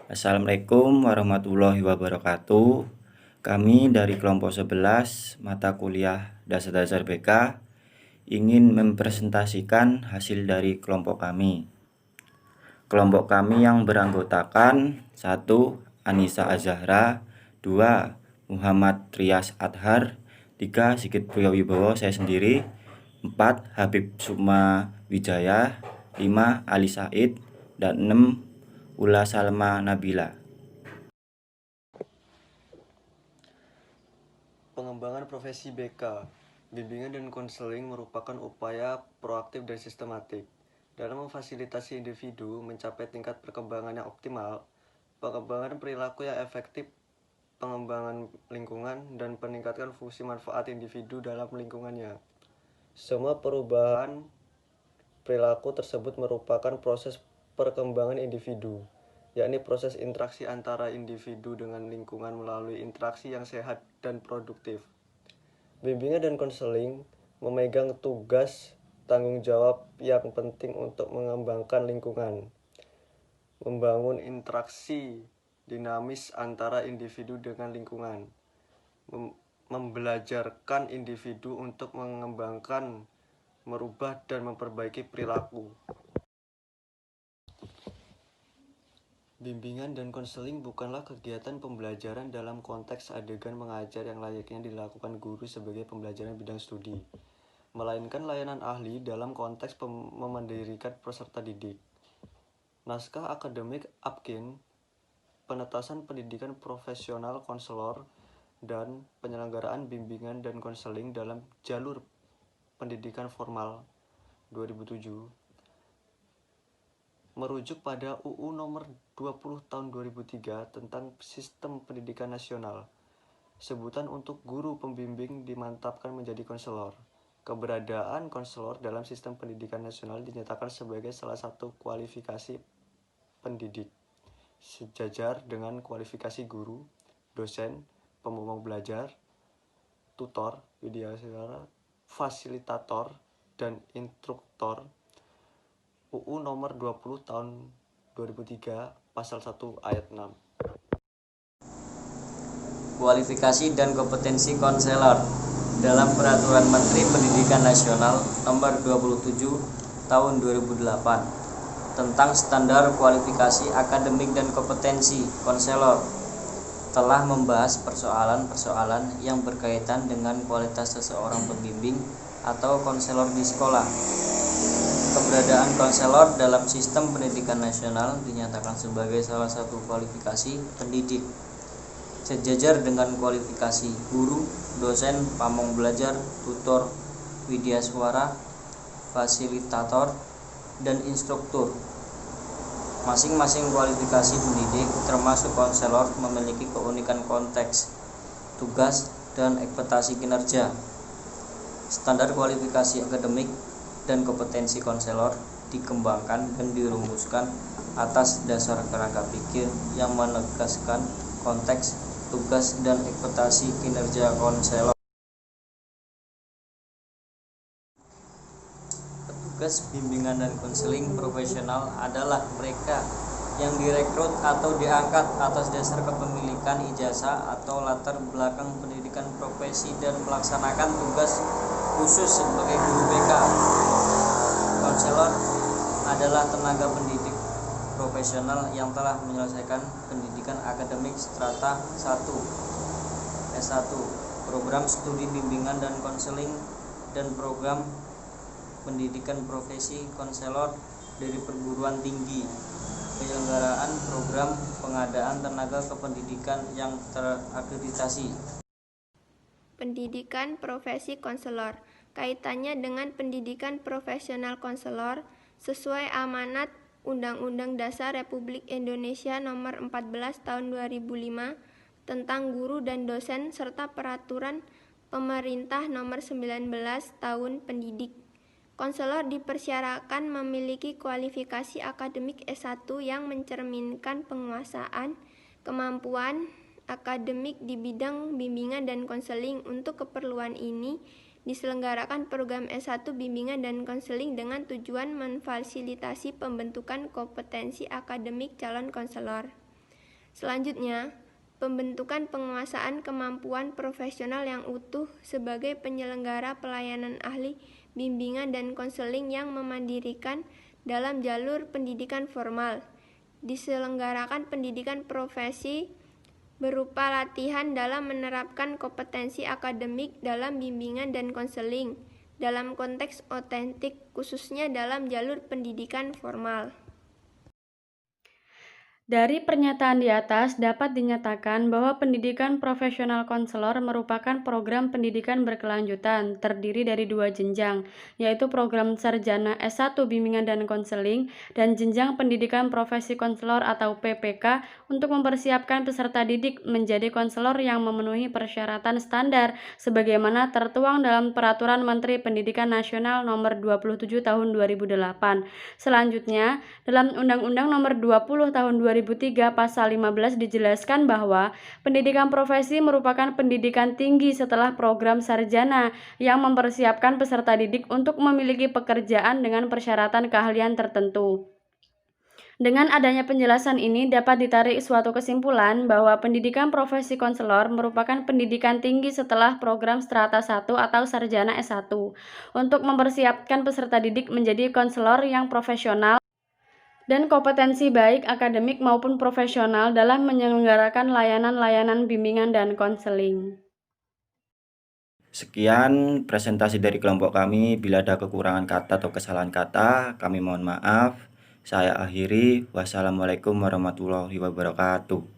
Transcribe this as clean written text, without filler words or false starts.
Assalamualaikum warahmatullahi wabarakatuh. Kami dari kelompok 11 mata kuliah Dasar-Dasar BK ingin mempresentasikan hasil dari kelompok kami. Kelompok kami yang beranggotakan 1. Anissa Azahra, 2. Muhammad Rias Adhar, 3. Sigit Priyowibowo saya sendiri, 4. Habib Sukma Wijaya, 5. Ali Said, dan 6. Ula Salma Nabila. Pengembangan profesi BK, bimbingan dan konseling merupakan upaya proaktif dan sistematik dalam memfasilitasi individu mencapai tingkat perkembangan yang optimal, pengembangan perilaku yang efektif, pengembangan lingkungan, dan peningkatan fungsi manfaat individu dalam lingkungannya. Semua perubahan perilaku tersebut merupakan proses perkembangan individu, yakni proses interaksi antara individu dengan lingkungan melalui interaksi yang sehat dan produktif. Bimbingan dan konseling memegang tugas tanggung jawab yang penting untuk mengembangkan lingkungan, membangun interaksi dinamis antara individu dengan lingkungan, membelajarkan individu untuk mengembangkan, merubah, dan memperbaiki perilaku. Bimbingan dan konseling bukanlah kegiatan pembelajaran dalam konteks adegan mengajar yang layaknya dilakukan guru sebagai pembelajaran bidang studi, melainkan layanan ahli dalam konteks memandirikan peserta didik. Naskah akademik Apkin, penetasan pendidikan profesional konselor, dan penyelenggaraan bimbingan dan konseling dalam jalur pendidikan formal 2007 merujuk pada UU nomor 20 tahun 2003 tentang Sistem Pendidikan Nasional. Sebutan untuk guru pembimbing dimantapkan menjadi konselor. Keberadaan konselor dalam sistem pendidikan nasional dinyatakan sebagai salah satu kualifikasi pendidik, sejajar dengan kualifikasi guru, dosen, pemomong belajar, tutor, widyaswara, fasilitator, dan instruktor. UU nomor 20 tahun 2003 pasal 1 ayat 6. Kualifikasi dan kompetensi konselor dalam Peraturan Menteri Pendidikan Nasional nomor 27 tahun 2008 tentang standar kualifikasi akademik dan kompetensi konselor telah membahas persoalan-persoalan yang berkaitan dengan kualitas seseorang pembimbing atau konselor di sekolah. Keberadaan konselor dalam sistem pendidikan nasional dinyatakan sebagai salah satu kualifikasi pendidik, sejajar dengan kualifikasi guru, dosen, pamong belajar, tutor, widyaswara, fasilitator, dan instruktur. Masing-masing kualifikasi pendidik termasuk konselor memiliki keunikan konteks, tugas, dan ekspektasi kinerja. Standar kualifikasi akademik dan kompetensi konselor dikembangkan dan dirumuskan atas dasar kerangka pikir yang menegaskan konteks, tugas, dan ekspektasi kinerja konselor. Petugas bimbingan dan konseling profesional adalah mereka yang direkrut atau diangkat atas dasar kepemilikan ijazah atau latar belakang pendidikan profesi dan melaksanakan tugas khusus sebagai guru BK. Konselor adalah tenaga pendidik profesional yang telah menyelesaikan pendidikan akademik strata 1, S1, program studi bimbingan dan konseling, dan program pendidikan profesi konselor dari perguruan tinggi. Penyelenggaraan program pengadaan tenaga kependidikan yang terakreditasi. Pendidikan profesi konselor kaitannya dengan pendidikan profesional konselor sesuai amanat Undang-Undang Dasar Republik Indonesia Nomor 14 Tahun 2005 tentang guru dan dosen serta Peraturan Pemerintah Nomor 19 Tahun Pendidik. Konselor dipersyaratkan memiliki kualifikasi akademik S1 yang mencerminkan penguasaan kemampuan akademik di bidang bimbingan dan konseling. Untuk keperluan ini diselenggarakan program S1 bimbingan dan konseling dengan tujuan memfasilitasi pembentukan kompetensi akademik calon konselor. Selanjutnya, pembentukan penguasaan kemampuan profesional yang utuh sebagai penyelenggara pelayanan ahli bimbingan dan konseling yang memandirikan dalam jalur pendidikan formal. Diselenggarakan pendidikan profesi berupa latihan dalam menerapkan kompetensi akademik dalam bimbingan dan konseling dalam konteks otentik, khususnya dalam jalur pendidikan formal. Dari pernyataan di atas dapat dinyatakan bahwa pendidikan profesional konselor merupakan program pendidikan berkelanjutan terdiri dari 2 jenjang, yaitu program sarjana S1 bimbingan dan konseling dan jenjang pendidikan profesi konselor atau PPK untuk mempersiapkan peserta didik menjadi konselor yang memenuhi persyaratan standar sebagaimana tertuang dalam Peraturan Menteri Pendidikan Nasional Nomor 27 Tahun 2008. Selanjutnya, dalam Undang-Undang Nomor 20 Tahun 2003 Pasal 15 dijelaskan bahwa pendidikan profesi merupakan pendidikan tinggi setelah program sarjana yang mempersiapkan peserta didik untuk memiliki pekerjaan dengan persyaratan keahlian tertentu. Dengan adanya penjelasan ini dapat ditarik suatu kesimpulan bahwa pendidikan profesi konselor merupakan pendidikan tinggi setelah program strata 1 atau sarjana S1 untuk mempersiapkan peserta didik menjadi konselor yang profesional dan kompetensi baik akademik maupun profesional dalam menyelenggarakan layanan-layanan bimbingan dan konseling. Sekian presentasi dari kelompok kami. Bila ada kekurangan kata atau kesalahan kata, kami mohon maaf. Saya akhiri. Wassalamualaikum warahmatullahi wabarakatuh.